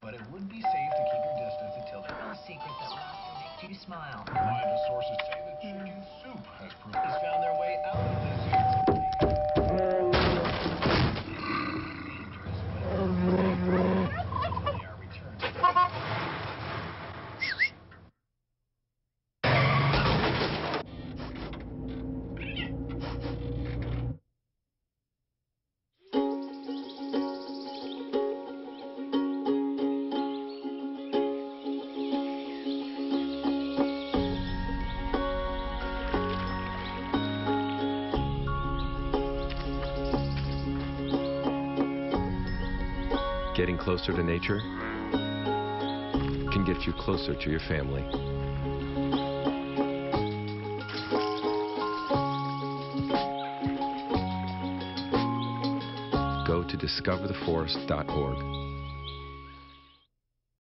but it would be safe to keep your distance until then. No secret that laughter makes you smile. Reliable sources say that chicken soup has found their way out of this dangerous, but they are returned. Getting closer to nature can get you closer to your family. Go to discovertheforest.org.